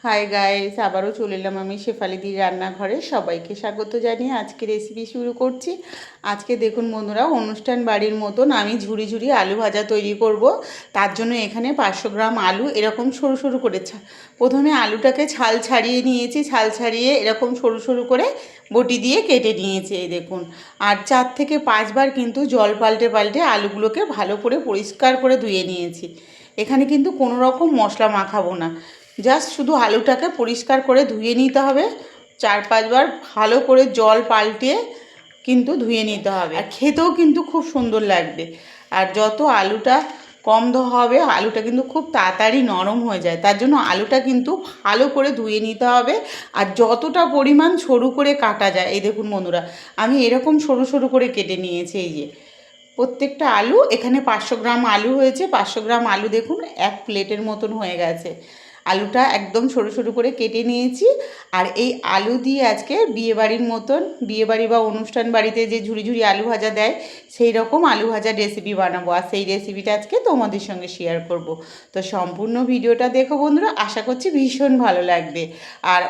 Hi guys, আবারও চলে এলাম আমি শেফালিদির রান্নাঘরে। সবাইকে স্বাগত জানিয়ে আজকে রেসিপি শুরু করছি। আজকে দেখুন বন্ধুরা, অনুষ্ঠান বাড়ির মতন আমি ঝুরি ঝুরি আলু ভাজা তৈরি করব। তার জন্য এখানে 500 গ্রাম আলু এরকম সরু সরু করে প্রথমে আলুটাকে ছাল ছাড়িয়ে নিয়েছি। ছাল ছাড়িয়ে এরকম সরু সরু করে বটি দিয়ে কেটে নিয়েছি। এই দেখুন, আর 4 থেকে 5 বার কিন্তু জল পাল্টে পাল্টে আলুগুলোকে ভালো করে পরিষ্কার করে ধুয়ে নিয়েছি। এখানে কিন্তু কোনো রকম মশলা মাখাবো না, জাস্ট শুধু আলুটাকে পরিষ্কার করে ধুয়ে নিতে হবে। 4-5 বার ভালো করে জল পাল্টে কিন্তু ধুয়ে নিতে হবে, আর খেতেও কিন্তু খুব সুন্দর লাগবে। আর যত আলুটা কম ধোয়া হবে, আলুটা কিন্তু খুব তাড়াতাড়ি নরম হয়ে যায়। তার জন্য আলুটা কিন্তু ভালো করে ধুয়ে নিতে হবে। আর যতটা পরিমাণ সরু করে কাটা যায়, এই দেখুন বন্ধুরা, আমি এরকম সরু সরু করে কেটে নিয়েছি। এই যে প্রত্যেকটা আলু, এখানে 500 গ্রাম আলু হয়েছে। 500 গ্রাম আলু দেখুন এক প্লেটের মতন হয়ে গেছে। আলুটা একদম সরু সরু করে কেটে নিয়েছি। আর এই আলু দিয়ে আজকে বিয়েবাড়ির মতন, বিয়েবাড়ি বা অনুষ্ঠান বাড়িতে যে ঝুরি ঝুরি আলু ভাজা দেয়, সেই রকম আলু ভাজার রেসিপি বানাবো। আর সেই রেসিপিটা আজকে তোমাদের সঙ্গে শেয়ার করব। তো সম্পূর্ণ ভিডিওটা দেখো বন্ধুরা, আশা করছি ভীষণ ভালো লাগবে। আর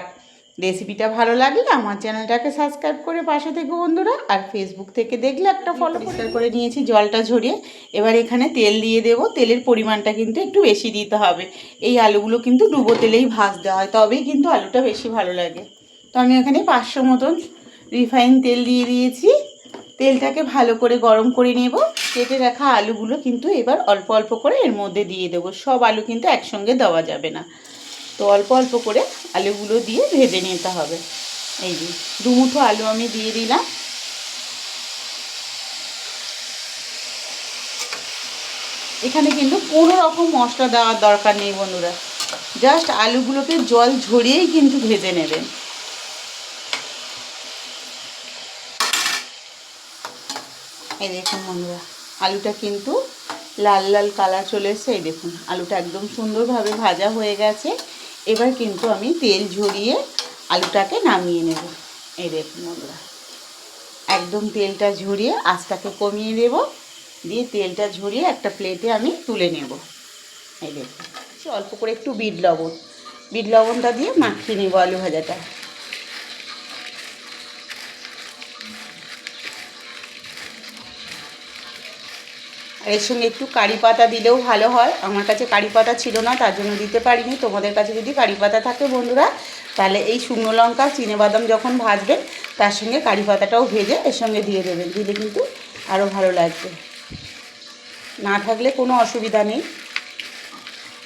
রেসিপিটা ভালো লাগলে আমার চ্যানেলটাকে সাবস্ক্রাইব করে পাশে থেকো বন্ধুরা। আর ফেসবুক থেকে দেখলে একটা ফলো করে নিয়েছি জলটা ঝরিয়ে। এবার এখানে তেল দিয়ে দেবো। তেলের পরিমাণটা কিন্তু একটু বেশি দিতে হবে। এই আলুগুলো কিন্তু ডুবো তেলেই ভাজতে হয়, তবেই কিন্তু আলুটা বেশি ভালো লাগে। তো আমি এখানে 500 মতন রিফাইন তেল দিয়ে দিয়েছি। তেলটাকে ভালো করে গরম করে নেব। কেটে রাখা আলুগুলো কিন্তু এবার অল্প অল্প করে এর মধ্যে দিয়ে দেবো। সব আলু কিন্তু একসঙ্গে দেওয়া যাবে না, তো অল্প অল্প করে আলুগুলো দিয়ে ভেজে নিতে হবে। এই যে দুমুঠো আলু আমি দিয়ে দিলাম। এখানে কিন্তু কোনো রকম মশলা দেওয়ার দরকার নেই বন্ধুরা, জাস্ট আলুগুলোকে জল ঝরিয়েই কিন্তু ভেজে নেবেন। এই দেখুন বন্ধুরা, আলুটা কিন্তু লাল লাল কালার চলে এসছে। এই দেখুন আলুটা একদম সুন্দরভাবে ভাজা হয়ে গেছে। এবার কিন্তু আমি তেল ঝরিয়ে আলুটাকে নামিয়ে নেব। এই দেখুন বন্ধুরা, একদম তেলটা ঝরিয়ে আঁচটাকে কমিয়ে দেব, দিয়ে তেলটা ঝরিয়ে একটা প্লেটে আমি তুলে নেব। এই দেখুন অল্প করে একটু বিট লবণটা দিয়ে মাখিয়ে নেব আলু ভাজাটা। আর এর সঙ্গে একটু কারি পাতা দিলেও ভালো হয়। আমার কাছে কারি পাতা ছিল না, তার জন্য দিতে পারিনি। তোমাদের কাছে যদি কারি পাতা থাকে বন্ধুরা, তাহলে এই শুকনো লঙ্কা চিনেবাদাম যখন ভাজবেন, তার সঙ্গে কারি পাতাটাও ভেজে এর সঙ্গে দিয়ে দেবেন, দিলে কিন্তু আরও ভালো লাগবে। না থাকলে কোনো অসুবিধা নেই।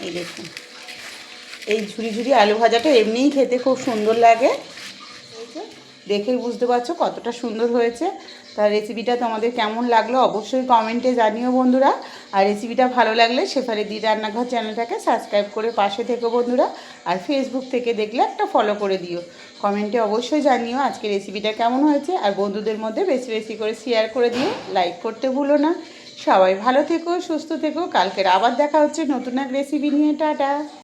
এই দেখুন, এই ঝুরি ঝুরি আলু ভাজাটা এমনিই খেতে খুব সুন্দর লাগে। দেখেই বুঝতে পারছো কতটা সুন্দর হয়েছে। তার রেসিপিটা তোমাদের কেমন লাগলো অবশ্যই কমেন্টে জানিও বন্ধুরা। আর রেসিপিটা ভালো লাগলে শেফালিদি রান্নাঘর চ্যানেলটাকে সাবস্ক্রাইব করে পাশে থেকো বন্ধুরা। আর ফেসবুক থেকে দেখলে একটা ফলো করে দিও। কমেন্টে অবশ্যই জানিও আজকে রেসিপিটা কেমন হয়েছে। আর বন্ধুদের মধ্যে বেশি বেশি করে শেয়ার করে দিও, লাইক করতে ভুলো না। সবাই ভালো থেকো, সুস্থ থেকো। কালকের আবার দেখা হচ্ছে নতুন এক রেসিপি নিয়ে। টাটা।